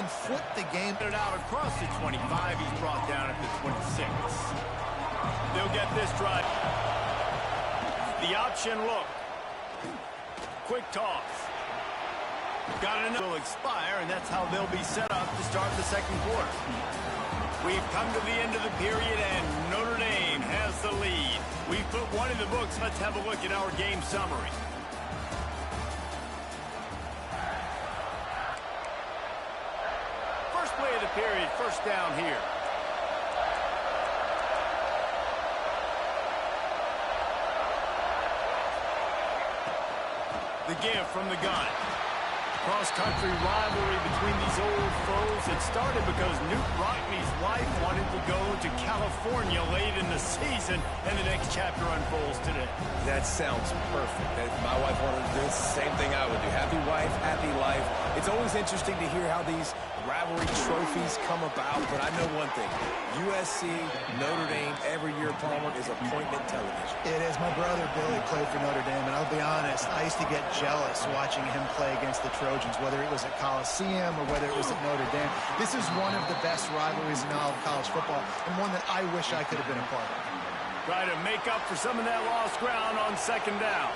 flip the game. It out across the 25. He's brought down at the 26. They'll get this drive. The option look. Quick toss. Got it. Will expire, and that's how they'll be set up to start the second quarter. We've come to the end of the period, and Notre Dame has the lead. We've put one in the books. Let's have a look at our game summary. First play of the period, first down here. The give from the gun. Cross-country rivalry between these old foes. It started because Newt Rockne's wife wanted to go to California late in the season, and the next chapter unfolds today. That sounds perfect. My wife wanted to do the same thing I would do. Happy wife, happy life. It's always interesting to hear how these rivalry trophies come about, but I know one thing. USC, Notre Dame, every year, Palmer, is appointment television. It is. My brother Billy played for Notre Dame, and I'll be honest, I used to get jealous watching him play against the Trojans, whether it was at Coliseum or whether it was at Notre Dame. This is one of the best rivalries in all of college football, and one that I wish I could have been a part of. Try to make up for some of that lost ground on second down.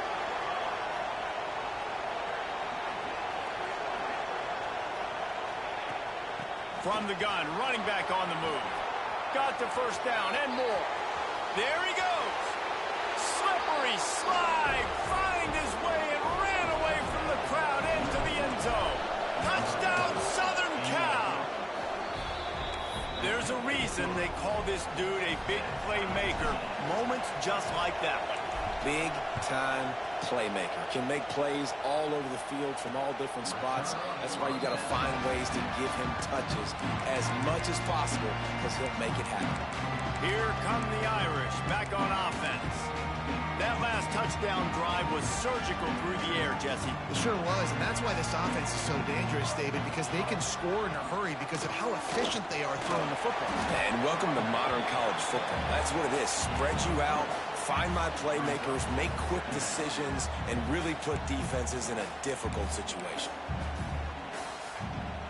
From the gun, running back on the move. Got the first down and more. There he goes. Slippery slide. Find his way and ran away from the crowd into the end zone. Touchdown, Southern Cal. There's a reason they call this dude a big playmaker. Moments just like that one. Big-time playmaker. Can make plays all over the field from all different spots. That's why you got to find ways to give him touches as much as possible, because he'll make it happen. Here come the Irish back on offense. That last touchdown drive was surgical through the air, Jesse. It sure was, and that's why this offense is so dangerous, David, because they can score in a hurry because of how efficient they are throwing the football. And welcome to modern college football. That's what it is. Spread you out, find my playmakers, make quick decisions, and really put defenses in a difficult situation.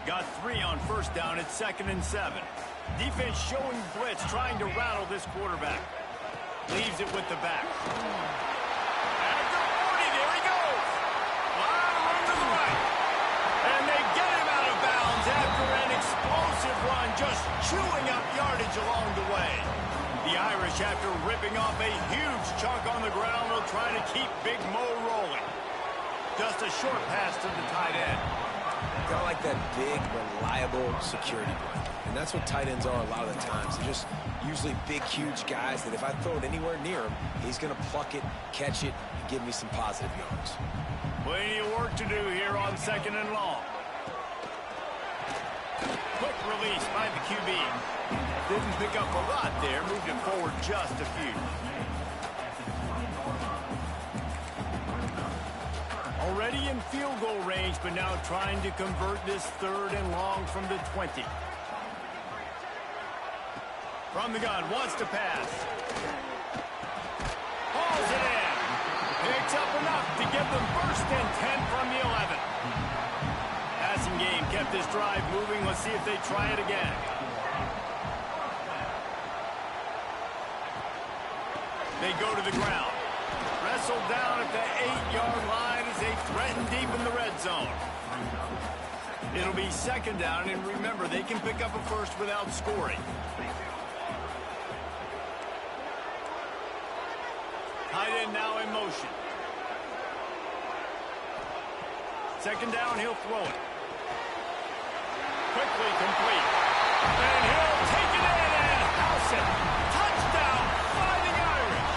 Got 3 on first down at 2nd and 7. Defense showing blitz, trying to rattle this quarterback. Leaves it with the back. At the 40, there he goes. Line run to the right. And they get him out of bounds after an explosive run, just chewing up yardage along the way. The Irish, after ripping off a huge chunk on the ground, will try to keep Big Mo rolling. Just a short pass to the tight end. Kind of like that big, reliable security blanket. And that's what tight ends are a lot of the times. They're just usually big, huge guys that if I throw it anywhere near him, he's going to pluck it, catch it, and give me some positive yards. Plenty of work to do here on 2nd and long. Quick release by the QB. Didn't pick up a lot there, moved it forward just a few. Already in field goal range, but now trying to convert this 3rd and long from the 20. From the gun, wants to pass. Hauls it in. Picks up enough to give them 1st and 10 from the 11. Passing game kept this drive moving. Let's see if they try it again. They go to the ground. Wrestled down at the 8-yard line as they threaten deep in the red zone. It'll be 2nd down, and remember, they can pick up a first without scoring. Tight end now in motion. 2nd down, he'll throw it. Quickly complete. And he'll take it in and house it. Touchdown, Fighting Irish.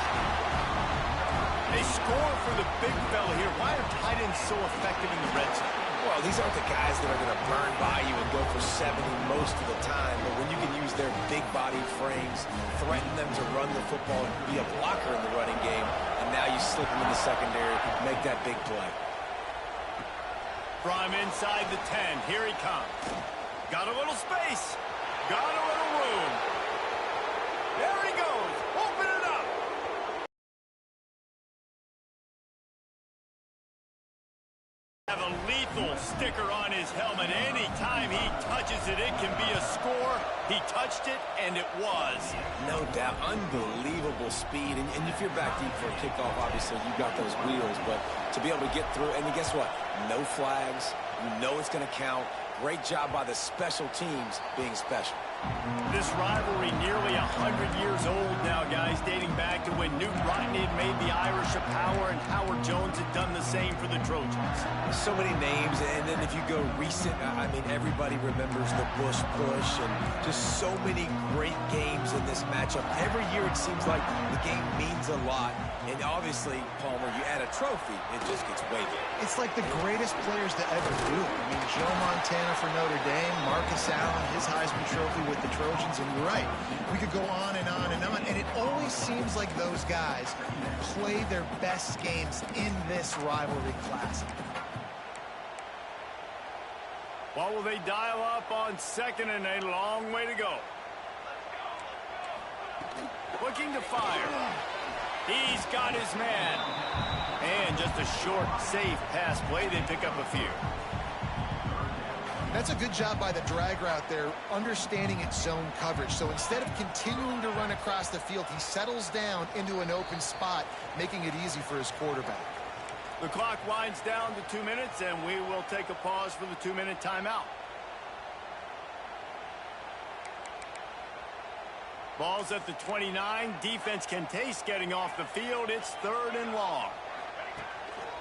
They score for the big fella here. Why are tight ends so effective in the red zone? Well, these aren't the guys that are going to burn by you and go for 70 most of the time, but when you can use their big-bodied frames, threaten them to run the football, be a blocker in the running game, and now you slip them in the secondary, make that big play. From inside the 10, here he comes. Got a little space. Got a little room. There he goes. Open it up. Have a lethal sticker on his helmet. Anytime he touches it, it can be a score. He touched it, and it was. No doubt. Unbelievable speed. And if you're back deep for a kickoff, obviously you got those wheels. But to be able to get through, and guess what? No flags. You know it's going to count. Great job by the special teams being special. This rivalry nearly 100 years old now, guys, dating back to when Newt Rockne had made the Irish a power and Howard Jones had done the same for the Trojans. So many names, and then if you go recent, I mean, everybody remembers the Bush push and just so many great games in this matchup. Every year it seems like the game means a lot, and obviously, Palmer, you add a trophy, it just gets way bigger. It's like the greatest players to ever do it. I mean, Joe Montana for Notre Dame, Marcus Allen, his Heisman Trophy with the Trojans, and you're right. We could go on and on and on, and it always seems like those guys play their best games in this rivalry classic. What will they dial up on second and a long way to go? Looking to fire. He's got his man. And just a short, safe pass play. They pick up a few. That's a good job by the drag route there, understanding its zone coverage. So instead of continuing to run across the field, he settles down into an open spot, making it easy for his quarterback. The clock winds down to 2 minutes, and we will take a pause for the 2-minute timeout. Ball's at the 29. Defense can taste getting off the field. It's 3rd and long.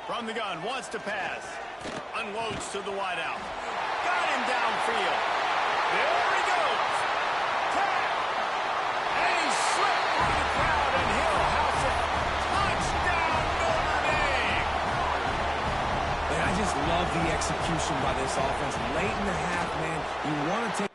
From the gun, wants to pass. Unloads to the wideout. Got him downfield. There he goes. Tap. And he slipped through the crowd, and he'll house it. Touchdown, Notre Dame. And I just love the execution by this offense. Late in the half, man, you want to take...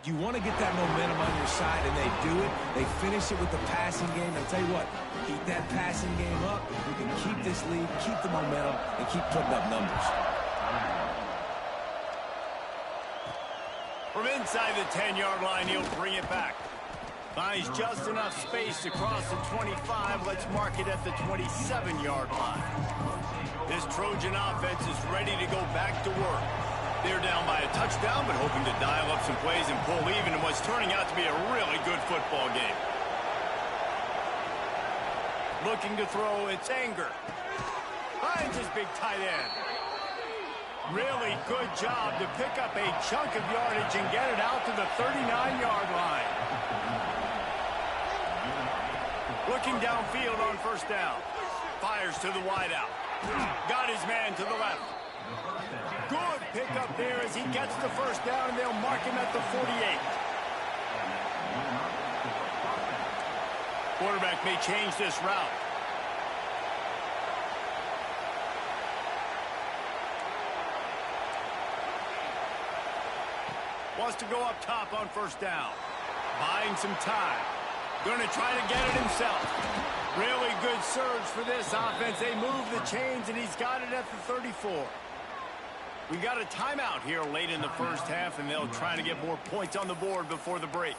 You want to get that momentum on your side, and they do it. They finish it with the passing game. I'll tell you what, keep that passing game up. You can keep this lead, keep the momentum, and keep putting up numbers. From inside the 10-yard line, he'll bring it back. Finds just enough space to cross the 25. Let's mark it at the 27-yard line. This Trojan offense is ready to go back to work. They're down by a touchdown, but hoping to dial up some plays and pull even in what's turning out to be a really good football game. Looking to throw, it's Anger. Finds his big tight end. Really good job to pick up a chunk of yardage and get it out to the 39-yard line. Looking downfield on first down. Fires to the wideout. Got his man to the left. Good pickup there as he gets the first down, and they'll mark him at the 48. Quarterback may change this route. Wants to go up top on first down. some time. Going to try to get it himself. Really good surge for this offense. They move the chains, and he's got it at the 34. We got a timeout here late in the first half, and they'll try to get more points on the board before the break.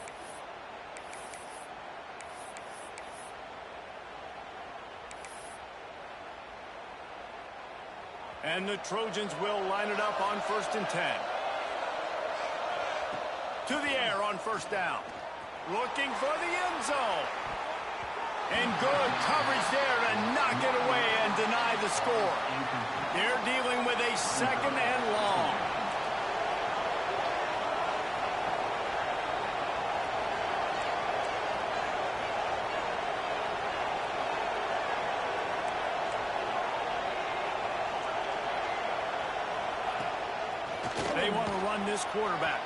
And the Trojans will line it up on 1st and 10. To the air on 1st down. Looking for the end zone. And good coverage there to knock it away and deny the score. They're dealing with a 2nd and long. They want to run this quarterback.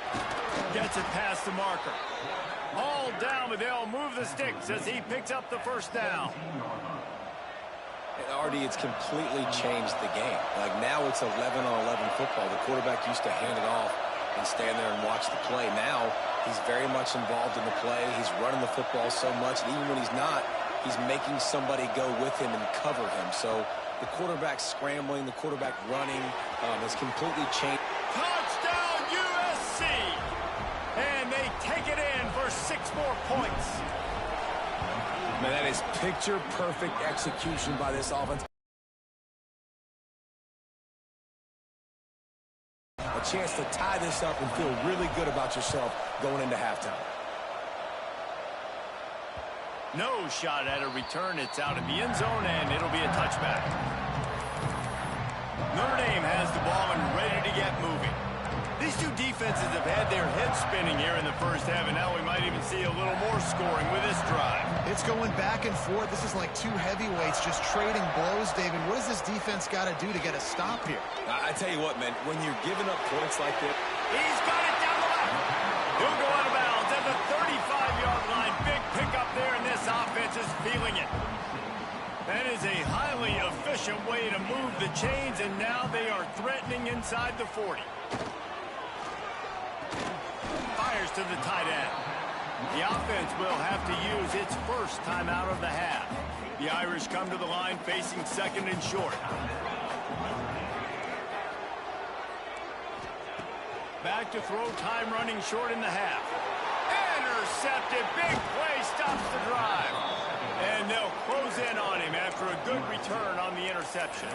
Gets it past the marker. All down, but they'll move the sticks as he picks up the 1st down. And Artie, it's completely changed the game. Like now it's 11-on-11 football. The quarterback used to hand it off and stand there and watch the play. Now he's very much involved in the play. He's running the football so much, and even when he's not, he's making somebody go with him and cover him. So the quarterback scrambling, the quarterback running has completely changed. Touchdown, USC! And they take it in for 6 more points. Man, that is picture-perfect execution by this offense. A chance to tie this up and feel really good about yourself going into halftime. No shot at a return. It's out of the end zone, and it'll be a touchback. Notre Dame has the ball and ready to get moving. These two defenses have had their heads spinning here in the first half, and now we might even see a little more scoring with this drive. It's going back and forth. This is like two heavyweights just trading blows, David. What does this defense got to do to get a stop here? I tell you what, man, when you're giving up points like this. He's got it down the left. He'll go out of bounds at the 35-yard line. Big pickup there, and this offense is feeling it. That is a highly efficient way to move the chains, and now they are threatening inside the 40. Fires to the tight end. The offense will have to use its first timeout of the half. The Irish come to the line facing 2nd and short. Back to throw, time running short in the half. Intercepted, big play, stops the drive. And they'll close in on him after a good return on the interception.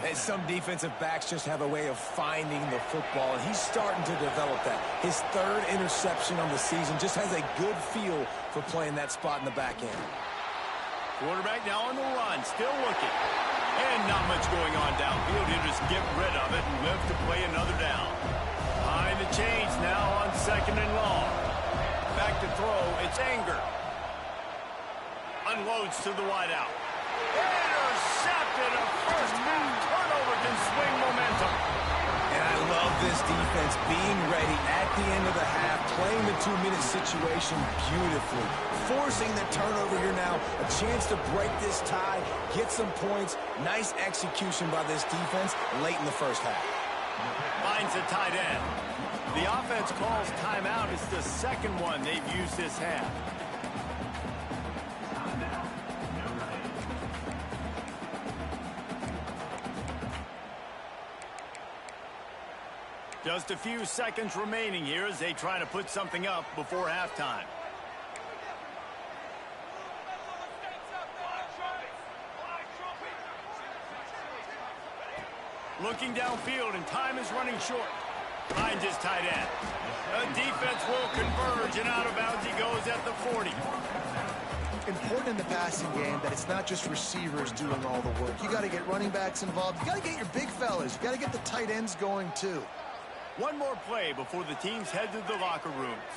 And some defensive backs just have a way of finding the football, and he's starting to develop that. His 3rd interception on the season, just has a good feel for playing that spot in the back end. Quarterback now on the run, still looking. And not much going on downfield. He'll just get rid of it and live to play another down. Behind the chains now on 2nd and long. Back to throw, it's Anger. Unloads to the wideout. Intercepted, a first half turnover can swing momentum. And I love this defense being ready at the end of the half, playing the 2-minute situation beautifully, forcing the turnover here now, a chance to break this tie, get some points. Nice execution by this defense late in the first half. Finds a tight end. The offense calls timeout. It's the 2nd one they've used this half. Just a few seconds remaining here as they try to put something up before halftime. Looking downfield, and time is running short. Finds his tight end. The defense will converge, and out of bounds he goes at the 40. Important in the passing game that it's not just receivers doing all the work. You got to get running backs involved. You got to get your big fellas. You got to get the tight ends going too. One more play before the teams head to the locker rooms.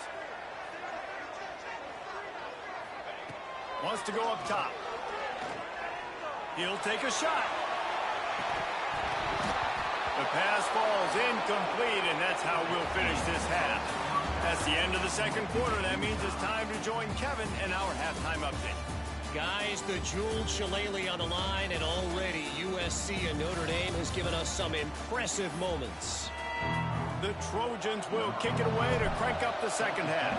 Wants to go up top. He'll take a shot. The pass falls incomplete, and that's how we'll finish this half. That's the end of the 2nd quarter. That means it's time to join Kevin in our halftime update. Guys, the jeweled shillelagh on the line, and already USC and Notre Dame has given us some impressive moments. The Trojans will kick it away to crank up the 2nd half.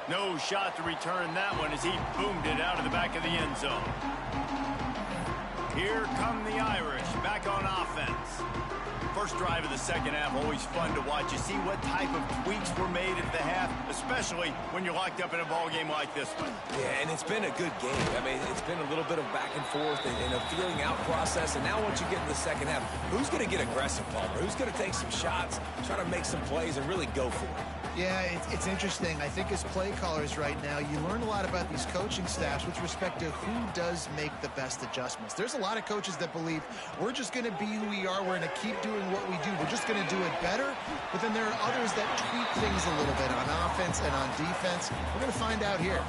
No shot to return that one as he boomed it out of the back of the end zone. Here come the Irish back on offense. First drive of the second half, always fun to watch. You see what type of tweaks were made at the half, especially when you're locked up in a ball game like this one. Yeah, and it's been a good game. I mean, it's been a little bit of back and forth and a feeling out process. And now once you get in the second half, who's going to get aggressive, Palmer? Who's going to take some shots, try to make some plays, and really go for it? Yeah, it's interesting. I think as play callers right now, you learn a lot about these coaching staffs with respect to who does make the best adjustments. There's a lot of coaches that believe we're just going to be who we are. We're going to keep doing what we do. We're just going to do it better. But then there are others that tweak things a little bit on offense and on defense. We're going to find out here.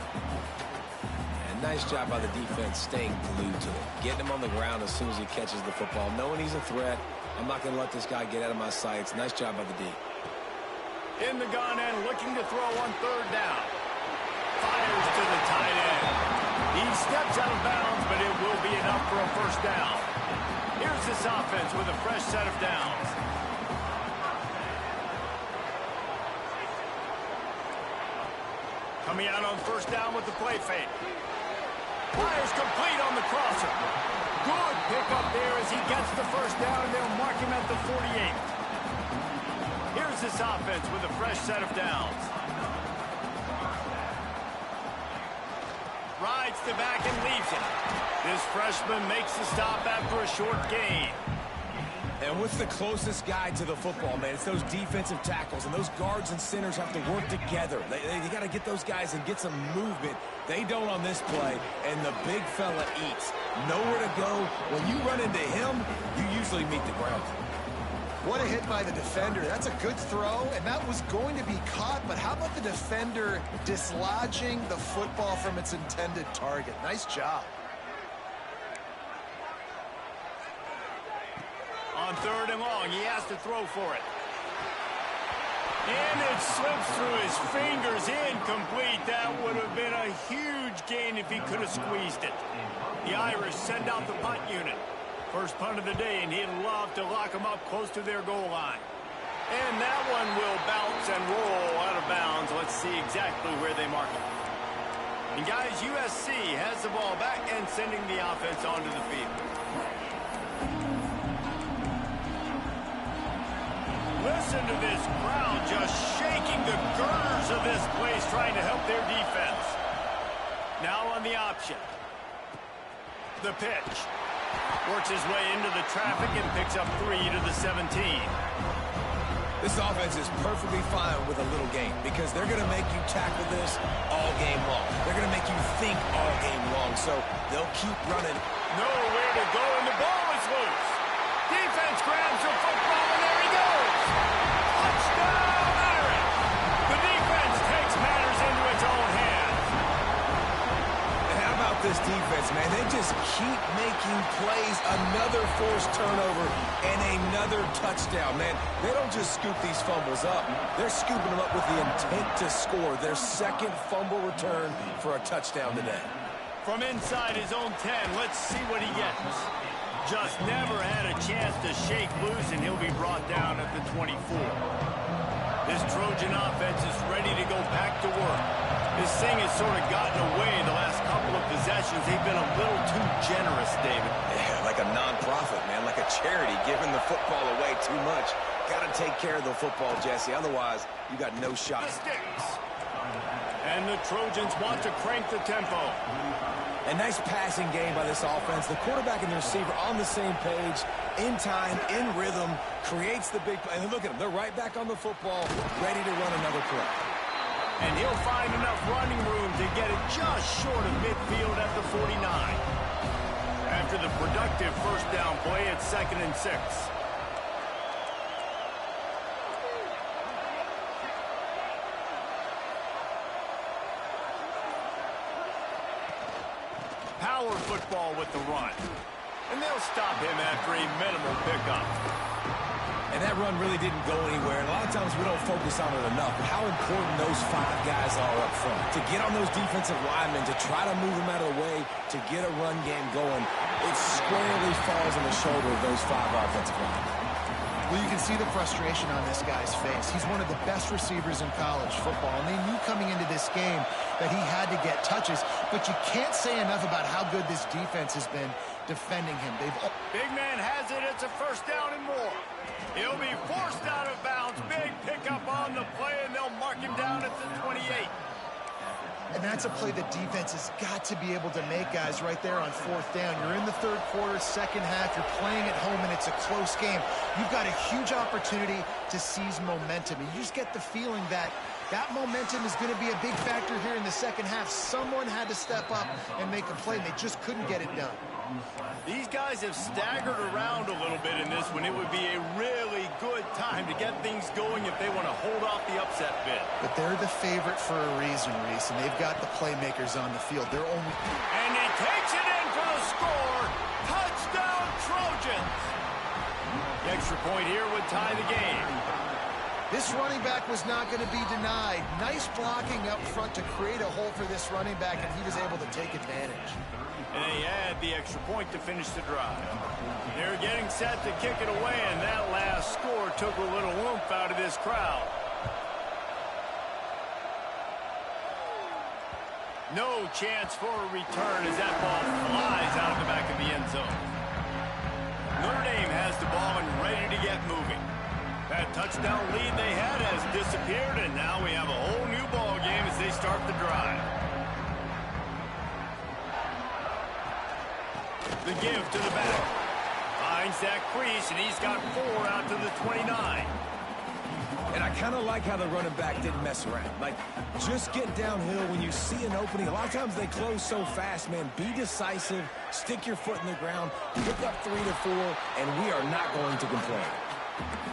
And nice job by the defense staying glued to it. Getting him on the ground as soon as he catches the football. Knowing he's a threat. I'm not going to let this guy get out of my sights. Nice job by the D. In the gun and looking to throw on third down. Fires to the tight end. He steps out of bounds, but it will be enough for a first down. Here's this offense with a fresh set of downs. Coming out on first down with the play fake. Fires complete on the crosser. Good pickup there as he gets the first down, and they'll mark him at the 48. Here's this offense with a fresh set of downs. Rides the back and leaves it. This freshman makes the stop after a short gain. And what's the closest guy to the football, man? It's those defensive tackles, and those guards and centers have to work together. They got to get those guys and get some movement. They don't on this play, and the big fella eats. Nowhere to go. When you run into him, you usually meet the ground. What a hit by the defender. That's a good throw, and that was going to be caught, but how about the defender dislodging the football from its intended target? Nice job. On third and long, he has to throw for it. And it slips through his fingers, incomplete. That would have been a huge gain if he could have squeezed it. The Irish send out the punt unit. First punt of the day, and he'd love to lock them up close to their goal line. And that one will bounce and roll out of bounds. Let's see exactly where they mark it. And guys, USC has the ball back and sending the offense onto the field. Listen to this crowd just shaking the girders of this place, trying to help their defense. Now on the option. The pitch. Works his way into the traffic and picks up 3 to the 17. This offense is perfectly fine with a little game because they're going to make you tackle this all game long. They're going to make you think all game long, so they'll keep running. Nowhere to go, and the ball is loose. Defense grabs the football, and there he goes. Touchdown, Irish. The defense takes matters into its own hands. And how about this defense, man? They just keep making plays. Another forced turnover and another touchdown, man. They don't just scoop these fumbles up. They're scooping them up with the intent to score. Their second fumble return for a touchdown today. From inside his own 10, let's see what he gets. Just never had a chance to shake loose, and he'll be brought down at the 24. This Trojan offense is ready to go back to work. This thing has sort of gotten away the last couple of possessions. They've been a little too generous, David. Yeah, like a non-profit, man, like a charity, giving the football away too much. Got to take care of the football, Jesse. Otherwise, you got no shot. The sticks. And the Trojans want to crank the tempo. A nice passing game by this offense. The quarterback and the receiver on the same page, in time, in rhythm, creates the big play. And look at them. They're right back on the football, ready to run another play. And he'll find enough running room to get it just short of midfield at the 49. After the productive first down play, it's 2nd and 6. Power football with the run. And they'll stop him after a minimal pickup. And that run really didn't go anywhere. And a lot of times we don't focus on it enough. But how important those 5 guys are up front. To get on those defensive linemen, to try to move them out of the way, to get a run game going, it squarely falls on the shoulder of those 5 offensive linemen. Well, you can see the frustration on this guy's face. He's one of the best receivers in college football, and they knew coming into this game that he had to get touches, but you can't say enough about how good this defense has been defending him. Big man has it. It's a first down and more. He'll be forced out of bounds. Big pickup on the play, and they'll mark him down at the 28. And that's a play the defense has got to be able to make, guys, right there on fourth down. You're in the third quarter, second half. You're playing at home, and it's a close game. You've got a huge opportunity to seize momentum. And you just get the feeling that that momentum is going to be a big factor here in the second half. Someone had to step up and make a play, and they just couldn't get it done. These guys have staggered around a little bit in this one. It would be a really good time to get things going if they want to hold off the upset bid. But they're the favorite for a reason, Reese, and they've got the playmakers on the field. They're only... And he takes it in for the score. Touchdown, Trojans. The extra point here would tie the game. This running back was not going to be denied. Nice blocking up front to create a hole for this running back, and he was able to take advantage. And they had the extra point to finish the drive. They're getting set to kick it away, and that last score took a little oomph out of this crowd. No chance for a return as that ball flies out of the back of the end zone. Notre Dame has the ball and ready to get moving. That touchdown lead they had has disappeared, and now we have a whole new ball game as they start the drive. The give to the back. Finds that crease, and he's got 4 out to the 29. And I kind of like how the running back didn't mess around. Like, just get downhill when you see an opening. A lot of times they close so fast, man. Be decisive, stick your foot in the ground, pick up 3 to 4, and we are not going to complain.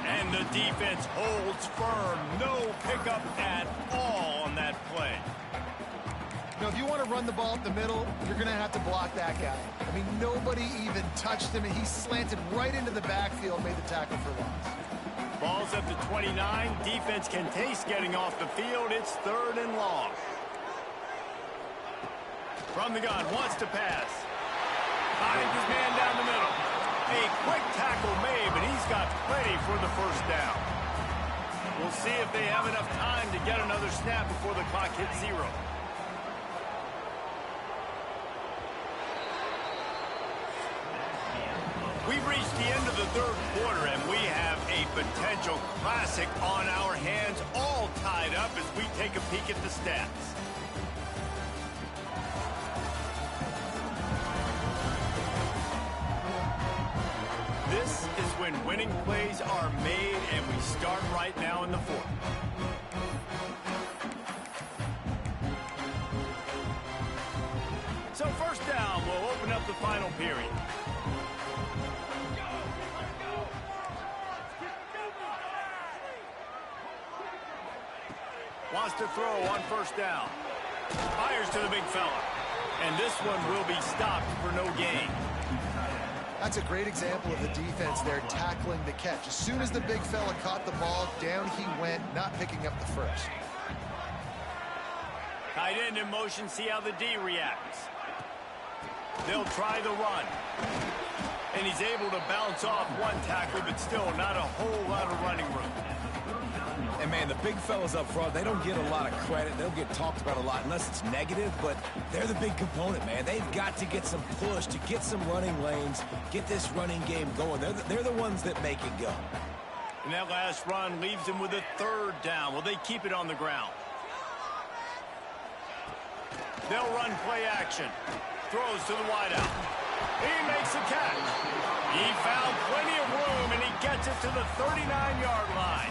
And the defense holds firm. No pickup at all on that play. Now, if you want to run the ball up the middle, you're going to have to block that guy. I mean, nobody even touched him, and he slanted right into the backfield, made the tackle for loss. Ball's at the 29. Defense can taste getting off the field. It's 3rd and long. From the gun, wants to pass. Finds his man down the middle. A quick tackle made, but he's got plenty for the first down. We'll see if they have enough time to get another snap before the clock hits 0. We've reached the end of the third quarter, and we have a potential classic on our hands, all tied up as we take a peek at the stats. This is when winning plays are made, and we start right now in the 4th. So first down, we'll open up the final period. Wants to throw on first down. Fires to the big fella. And this one will be stopped for no gain. That's a great example of the defense there tackling the catch. As soon as the big fella caught the ball, down he went, not picking up the first. Tight end in motion, see how the D reacts. They'll try the run. And he's able to bounce off one tackle, but still not a whole lot of running room. And, man, the big fellas up front, they don't get a lot of credit. They'll get talked about a lot unless it's negative, but they're the big component, man. They've got to get some push, to get some running lanes, get this running game going. They're the ones that make it go. And that last run leaves him with a 3rd down. Will they keep it on the ground? They'll run play action. Throws to the wideout. He makes a catch. He found plenty of room, and he gets it to the 39-yard line.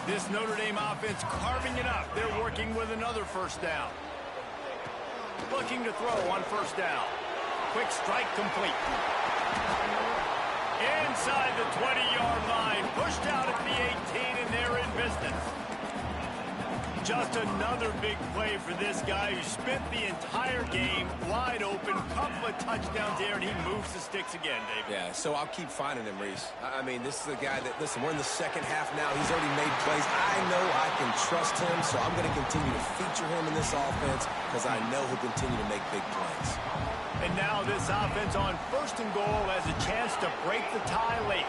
This Notre Dame offense carving it up. They're working with another first down. Looking to throw on first down. Quick strike complete. Inside the 20-yard line. Pushed out at the 18, and they're in business. Just another big play for this guy who spent the entire game wide open. Couple of touchdowns there, and he moves the sticks again, David. Yeah, so I'll keep finding him, Reese. I mean, this is a guy that, listen, we're in the second half now. He's already made plays. I know I can trust him, so I'm going to continue to feature him in this offense because I know he'll continue to make big plays. And now this offense on 1st and goal has a chance to break the tie late.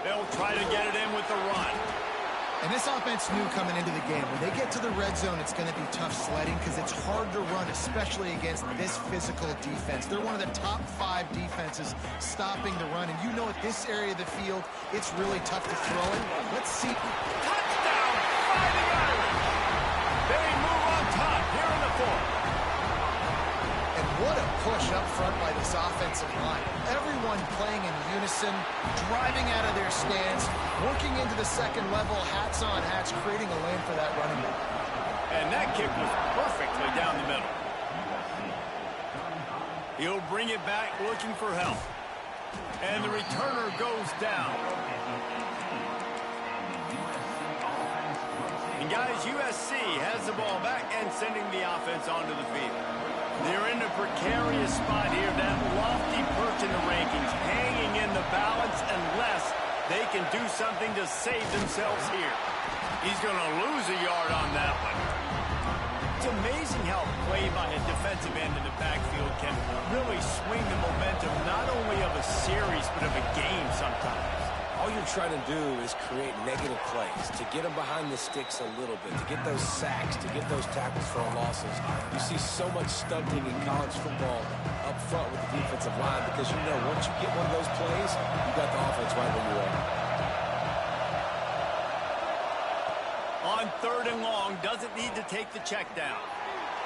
They'll try to get it in with the run. And this offense knew coming into the game, when they get to the red zone, it's going to be tough sledding because it's hard to run, especially against this physical defense. They're one of the top 5 defenses stopping the run. And you know at this area of the field, it's really tough to throw it. Let's see. Touchdown, Fighting Irish. They move on top here in the 4th. And what a push up front by this offensive line. Everyone playing in unison, driving out of their stance, working into the second level, hats on hats, creating a lane for that running back. And that kick was perfectly down the middle. He'll bring it back looking for help. And the returner goes down. And guys, USC has the ball back and sending the offense onto the field. They're in a precarious spot here, that lofty perch in the rankings, hanging in the balance unless they can do something to save themselves here. He's going to lose a yard on that one. It's amazing how play by a defensive end in the backfield can really swing the momentum not only of a series but of a game sometimes. All you're trying to do is create negative plays, to get them behind the sticks a little bit, to get those sacks, to get those tackles for losses. You see so much stunting in college football up front with the defensive line because you know once you get one of those plays, you got the offense right where you are. On 3rd and long, doesn't need to take the check down.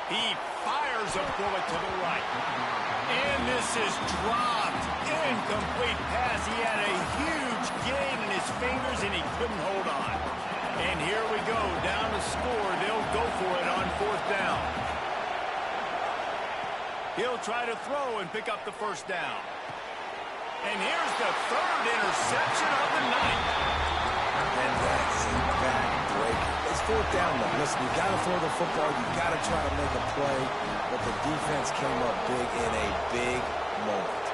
He fires a bullet to the right. And this is dropped. Incomplete pass. He had a huge gain in his fingers, and he couldn't hold on. And here we go. Down to score. They'll go for it on 4th down. He'll try to throw and pick up the 1st down. And here's the 3rd interception of the night. And that's a back-breaker. It's 4th down, though. Listen, you got to throw the football. You got to try to make a play. But the defense came up big in a big moment.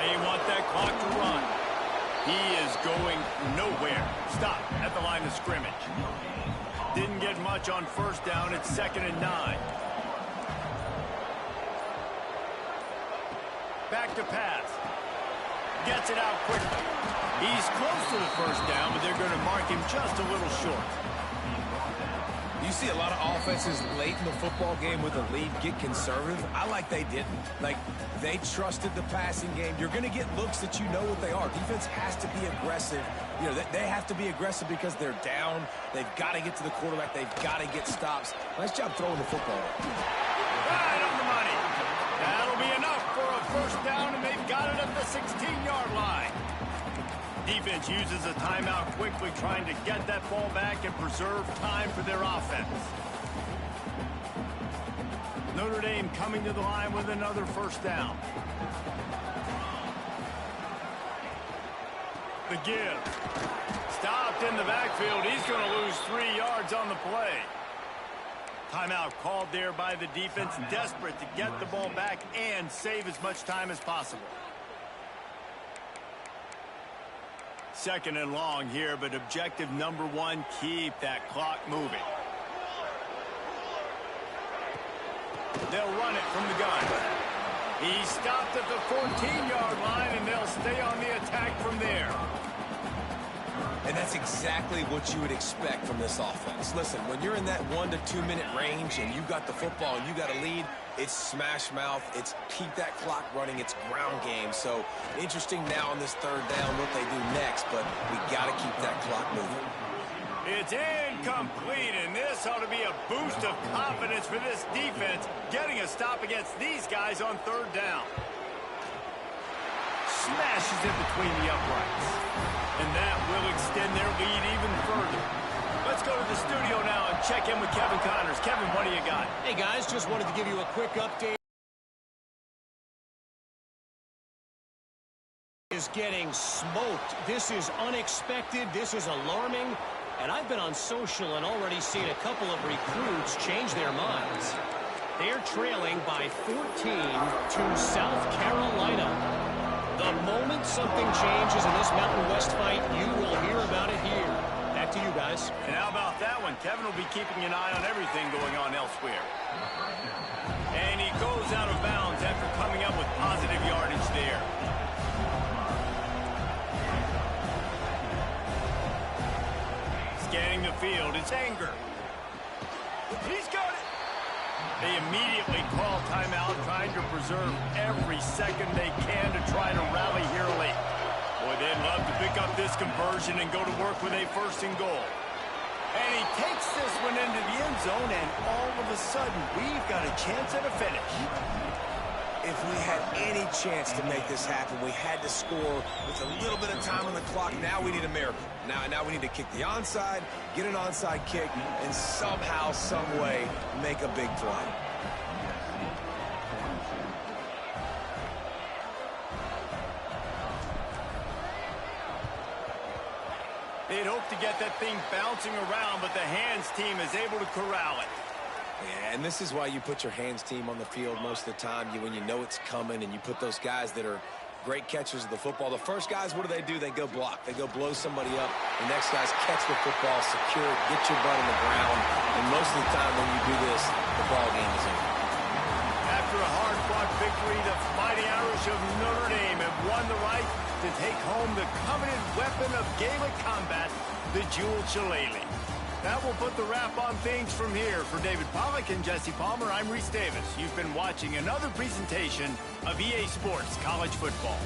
They want that clock to run. He is going nowhere. Stop at the line of scrimmage. Didn't get much on 1st down. It's 2nd and 9. Back to pass. Gets it out quickly. He's close to the 1st down, but they're going to mark him just a little short. You see a lot of offenses late in the football game with a lead get conservative. I like they didn't. Like, they trusted the passing game. You're going to get looks that you know what they are. Defense has to be aggressive. You know, they have to be aggressive because they're down. They've got to get to the quarterback. They've got to get stops. Nice job throwing the football. Right on the money. That'll be enough for a 1st down, and they've got it at the 16-yard line. Defense uses a timeout quickly, trying to get that ball back and preserve time for their offense. Notre Dame coming to the line with another 1st down. The give. Stopped in the backfield. He's going to lose 3 yards on the play. Timeout called there by the defense, desperate to get the ball back and save as much time as possible. 2nd and long here, but objective number 1, keep that clock moving. They'll run it from the gun. He stopped at the 14-yard line, and they'll stay on the attack from there. And that's exactly what you would expect from this offense. Listen, when you're in that 1 to 2 minute range and you got the football and you got a lead, it's smash mouth, it's keep that clock running, it's ground game. So interesting now on this 3rd down what they do next, but we got to keep that clock moving. It's incomplete, and this ought to be a boost of confidence for this defense, getting a stop against these guys on 3rd down. Smashes in between the uprights. And that will extend their lead even further. Let's go to the studio now and check in with Kevin Connors. Kevin, what do you got? Hey, guys, just wanted to give you a quick update. Is getting smoked. This is unexpected. This is alarming. And I've been on social and already seen a couple of recruits change their minds. They're trailing by 14 to South Carolina. The moment something changes in this Mountain West fight, you will hear about it here. Back to you guys. And how about that one? Kevin will be keeping an eye on everything going on elsewhere. And he goes out of bounds after coming up with positive yardage there. scanning the field. It's anger. He's got it. They immediately call timeout, trying to preserve every second they can to try to rally here late. Boy, they'd love to pick up this conversion and go to work with a 1st and goal. And he takes this one into the end zone, and all of a sudden, we've got a chance at a finish. If we had any chance to make this happen, we had to score with a little bit of time on the clock. Now we need a miracle. Now we need to kick the onside, get an onside kick, and somehow, some way, make a big play. They'd hope to get that thing bouncing around, but the hands team is able to corral it. Yeah, and this is why you put your hands team on the field most of the time, when you know it's coming, and you put those guys that are great catchers of the football. The first guys, what do? They go block. They go blow somebody up. The next guys catch the football, secure it, get your butt on the ground. And most of the time when you do this, the ball game is over. After a hard-fought victory, the Mighty Irish of Notre Dame have won the right to take home the coveted weapon of Gaelic combat, the jeweled shillelagh. That will put the wrap on things from here. For David Pollack and Jesse Palmer, I'm Reese Davis. You've been watching another presentation of EA Sports College Football.